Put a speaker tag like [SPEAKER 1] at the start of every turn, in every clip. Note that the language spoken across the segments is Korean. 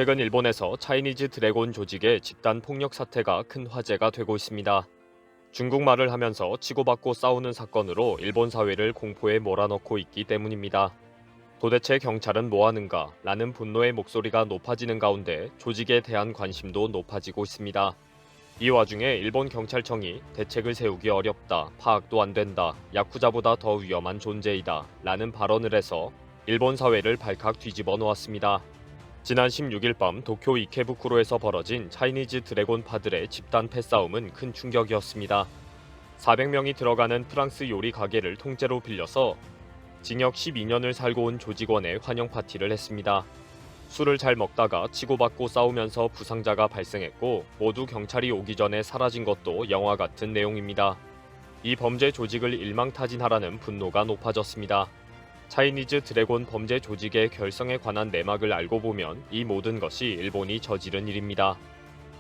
[SPEAKER 1] 최근 일본에서 차이니즈 드래곤 조직의 집단 폭력 사태가 큰 화제가 되고 있습니다. 중국말을 하면서 치고받고 싸우는 사건으로 일본 사회를 공포에 몰아넣고 있기 때문입니다. 도대체 경찰은 뭐 하는가? 라는 분노의 목소리가 높아지는 가운데 조직에 대한 관심도 높아지고 있습니다. 이 와중에 일본 경찰청이 대책을 세우기 어렵다, 파악도 안 된다, 야쿠자보다 더 위험한 존재이다 라는 발언을 해서 일본 사회를 발칵 뒤집어 놓았습니다. 지난 16일 밤 도쿄 이케부쿠로에서 벌어진 차이니즈 드래곤파들의 집단 패싸움은 큰 충격이었습니다. 400명이 들어가는 프랑스 요리 가게를 통째로 빌려서 징역 12년을 살고 온 조직원의 환영 파티를 했습니다. 술을 잘 먹다가 치고받고 싸우면서 부상자가 발생했고 모두 경찰이 오기 전에 사라진 것도 영화 같은 내용입니다. 이 범죄 조직을 일망타진하라는 분노가 높아졌습니다. 차이니즈 드래곤 범죄 조직의 결성에 관한 내막을 알고 보면 이 모든 것이 일본이 저지른 일입니다.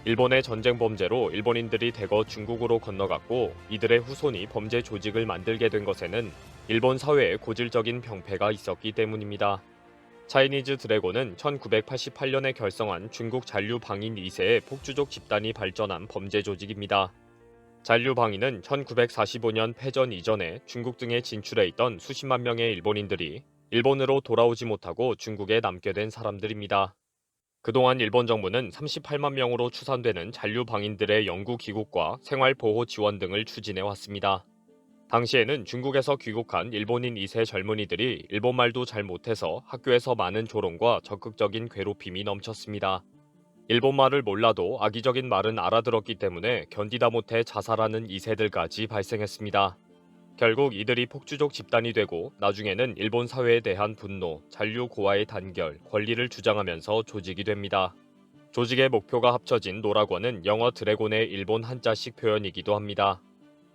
[SPEAKER 1] 일본의 전쟁 범죄로 일본인들이 대거 중국으로 건너갔고 이들의 후손이 범죄 조직을 만들게 된 것에는 일본 사회에 고질적인 병폐가 있었기 때문입니다. 차이니즈 드래곤은 1988년에 결성한 중국 잔류방인 2세의 폭주족 집단이 발전한 범죄 조직입니다. 잔류방인은 1945년 패전 이전에 중국 등에 진출해 있던 수십만 명의 일본인들이 일본으로 돌아오지 못하고 중국에 남게 된 사람들입니다. 그동안 일본 정부는 38만 명으로 추산되는 잔류방인들의 영구 귀국과 생활보호 지원 등을 추진해 왔습니다. 당시에는 중국에서 귀국한 일본인 2세 젊은이들이 일본말도 잘 못해서 학교에서 많은 조롱과 적극적인 괴롭힘이 넘쳤습니다. 일본말을 몰라도 악의적인 말은 알아들었기 때문에 견디다 못해 자살하는 2세들까지 발생했습니다. 결국 이들이 폭주족 집단이 되고 나중에는 일본 사회에 대한 분노, 잔류 고아의 단결, 권리를 주장하면서 조직이 됩니다. 조직의 목표가 합쳐진 노라고는 영어 드래곤의 일본 한자식 표현이기도 합니다.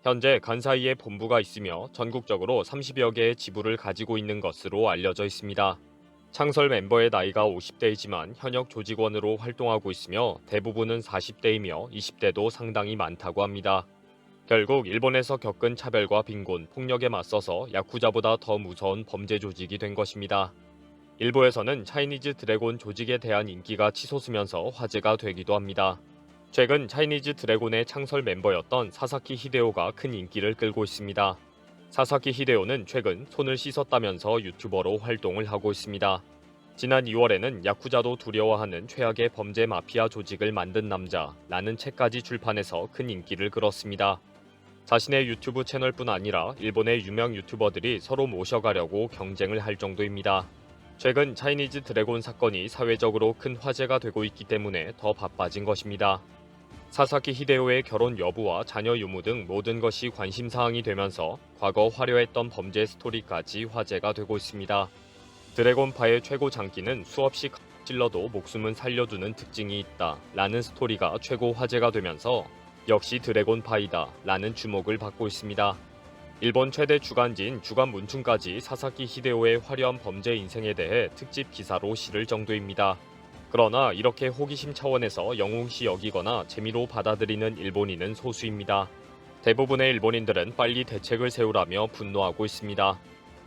[SPEAKER 1] 현재 간사이에 본부가 있으며 전국적으로 30여 개의 지부를 가지고 있는 것으로 알려져 있습니다. 창설 멤버의 나이가 50대이지만 현역 조직원으로 활동하고 있으며 대부분은 40대이며 20대도 상당히 많다고 합니다. 결국 일본에서 겪은 차별과 빈곤, 폭력에 맞서서 야쿠자보다 더 무서운 범죄 조직이 된 것입니다. 일부에서는 차이니즈 드래곤 조직에 대한 인기가 치솟으면서 화제가 되기도 합니다. 최근 차이니즈 드래곤의 창설 멤버였던 사사키 히데오가 큰 인기를 끌고 있습니다. 사사키 히데오는 최근 손을 씻었다면서 유튜버로 활동을 하고 있습니다. 지난 2월에는 야쿠자도 두려워하는 최악의 범죄 마피아 조직을 만든 남자라는 책까지 출판해서 큰 인기를 끌었습니다. 자신의 유튜브 채널뿐 아니라 일본의 유명 유튜버들이 서로 모셔가려고 경쟁을 할 정도입니다. 최근 차이니즈 드래곤 사건이 사회적으로 큰 화제가 되고 있기 때문에 더 바빠진 것입니다. 사사키 히데오의 결혼 여부와 자녀 유무 등 모든 것이 관심사항이 되면서 과거 화려했던 범죄 스토리까지 화제가 되고 있습니다. 드래곤파의 최고 장기는 수없이 찔러도 목숨은 살려두는 특징이 있다 라는 스토리가 최고 화제가 되면서 역시 드래곤파이다 라는 주목을 받고 있습니다. 일본 최대 주간지인 주간 문춘까지 사사키 히데오의 화려한 범죄 인생에 대해 특집 기사로 실을 정도입니다. 그러나 이렇게 호기심 차원에서 영웅시 여기거나 재미로 받아들이는 일본인은 소수입니다. 대부분의 일본인들은 빨리 대책을 세우라며 분노하고 있습니다.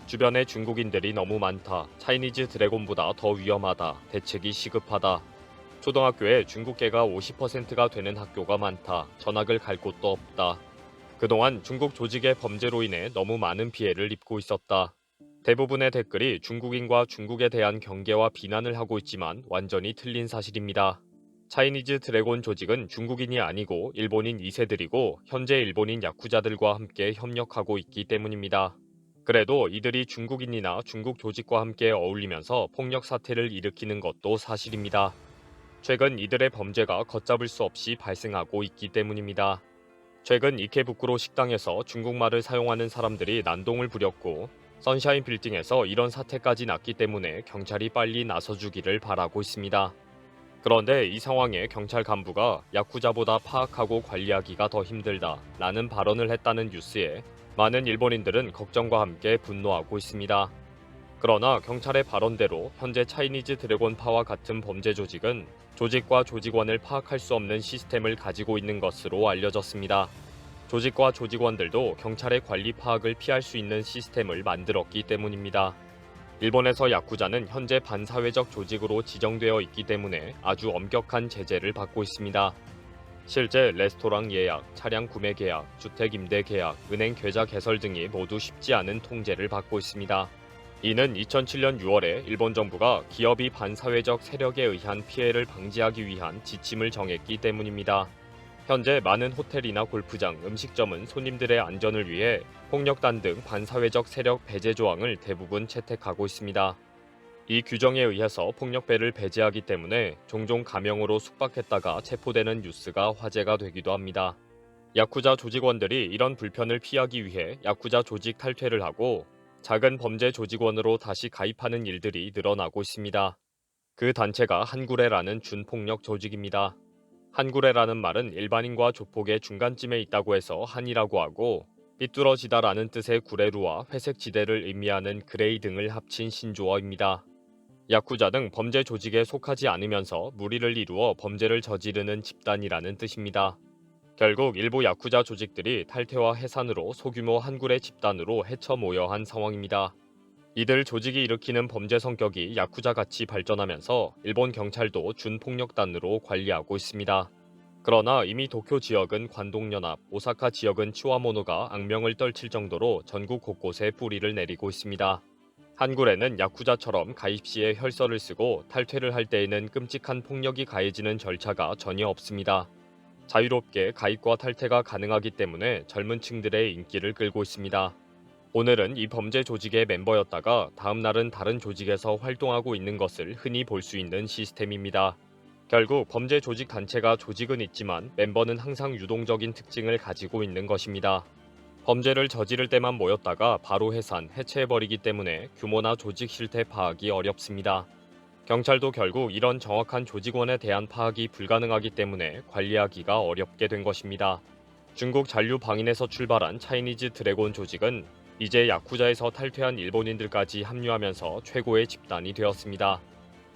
[SPEAKER 1] 주변에 중국인들이 너무 많다. 차이니즈 드래곤보다 더 위험하다. 대책이 시급하다. 초등학교에 중국계가 50%가 되는 학교가 많다. 전학을 갈 곳도 없다. 그동안 중국 조직의 범죄로 인해 너무 많은 피해를 입고 있었다. 대부분의 댓글이 중국인과 중국에 대한 경계와 비난을 하고 있지만 완전히 틀린 사실입니다. 차이니즈 드래곤 조직은 중국인이 아니고 일본인 2세들이고 현재 일본인 야쿠자들과 함께 협력하고 있기 때문입니다. 그래도 이들이 중국인이나 중국 조직과 함께 어울리면서 폭력 사태를 일으키는 것도 사실입니다. 최근 이들의 범죄가 걷잡을 수 없이 발생하고 있기 때문입니다. 최근 이케부쿠로 식당에서 중국말을 사용하는 사람들이 난동을 부렸고 선샤인 빌딩에서 이런 사태까지 났기 때문에 경찰이 빨리 나서주기를 바라고 있습니다. 그런데 이 상황에 경찰 간부가 야쿠자보다 파악하고 관리하기가 더 힘들다 라는 발언을 했다는 뉴스에 많은 일본인들은 걱정과 함께 분노하고 있습니다. 그러나 경찰의 발언대로 현재 차이니즈 드래곤파와 같은 범죄 조직은 조직과 조직원을 파악할 수 없는 시스템을 가지고 있는 것으로 알려졌습니다. 조직과 조직원들도 경찰의 관리 파악을 피할 수 있는 시스템을 만들었기 때문입니다. 일본에서 야쿠자는 현재 반사회적 조직으로 지정되어 있기 때문에 아주 엄격한 제재를 받고 있습니다. 실제 레스토랑 예약, 차량 구매 계약, 주택 임대 계약, 은행 계좌 개설 등이 모두 쉽지 않은 통제를 받고 있습니다. 이는 2007년 6월에 일본 정부가 기업이 반사회적 세력에 의한 피해를 방지하기 위한 지침을 정했기 때문입니다. 현재 많은 호텔이나 골프장, 음식점은 손님들의 안전을 위해 폭력단 등 반사회적 세력 배제 조항을 대부분 채택하고 있습니다. 이 규정에 의해서 폭력배를 배제하기 때문에 종종 가명으로 숙박했다가 체포되는 뉴스가 화제가 되기도 합니다. 야쿠자 조직원들이 이런 불편을 피하기 위해 야쿠자 조직 탈퇴를 하고 작은 범죄 조직원으로 다시 가입하는 일들이 늘어나고 있습니다. 그 단체가 한구레라는 준폭력 조직입니다. 한구레라는 말은 일반인과 조폭의 중간쯤에 있다고 해서 한이라고 하고 삐뚤어지다라는 뜻의 구레루와 회색 지대를 의미하는 그레이 등을 합친 신조어입니다. 야쿠자 등 범죄 조직에 속하지 않으면서 무리를 이루어 범죄를 저지르는 집단이라는 뜻입니다. 결국 일부 야쿠자 조직들이 탈퇴와 해산으로 소규모 한구레 집단으로 헤쳐 모여 한 상황입니다. 이들 조직이 일으키는 범죄 성격이 야쿠자같이 발전하면서 일본 경찰도 준폭력단으로 관리하고 있습니다. 그러나 이미 도쿄 지역은 관동연합, 오사카 지역은 치와모노가 악명을 떨칠 정도로 전국 곳곳에 뿌리를 내리고 있습니다. 한구레는 야쿠자처럼 가입 시에 혈서를 쓰고 탈퇴를 할 때에는 끔찍한 폭력이 가해지는 절차가 전혀 없습니다. 자유롭게 가입과 탈퇴가 가능하기 때문에 젊은 층들의 인기를 끌고 있습니다. 오늘은 이 범죄 조직의 멤버였다가 다음 날은 다른 조직에서 활동하고 있는 것을 흔히 볼 수 있는 시스템입니다. 결국 범죄 조직 단체가 조직은 있지만 멤버는 항상 유동적인 특징을 가지고 있는 것입니다. 범죄를 저지를 때만 모였다가 바로 해산, 해체해버리기 때문에 규모나 조직 실태 파악이 어렵습니다. 경찰도 결국 이런 정확한 조직원에 대한 파악이 불가능하기 때문에 관리하기가 어렵게 된 것입니다. 중국 잔류 방인에서 출발한 차이니즈 드래곤 조직은 이제 야쿠자에서 탈퇴한 일본인들까지 합류하면서 최고의 집단이 되었습니다.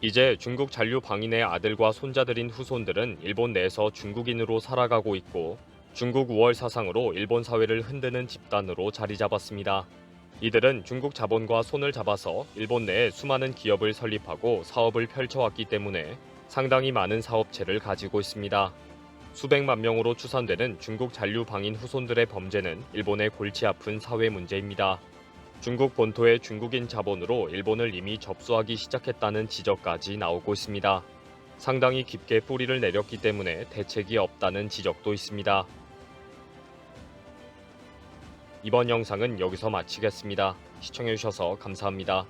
[SPEAKER 1] 이제 중국 잔류 방인의 아들과 손자들인 후손들은 일본 내에서 중국인으로 살아가고 있고 중국 우월 사상으로 일본 사회를 흔드는 집단으로 자리 잡았습니다. 이들은 중국 자본과 손을 잡아서 일본 내에 수많은 기업을 설립하고 사업을 펼쳐왔기 때문에 상당히 많은 사업체를 가지고 있습니다. 수백만 명으로 추산되는 중국 잔류 방인 후손들의 범죄는 일본의 골치 아픈 사회 문제입니다. 중국 본토의 중국인 자본으로 일본을 이미 접수하기 시작했다는 지적까지 나오고 있습니다. 상당히 깊게 뿌리를 내렸기 때문에 대책이 없다는 지적도 있습니다. 이번 영상은 여기서 마치겠습니다. 시청해주셔서 감사합니다.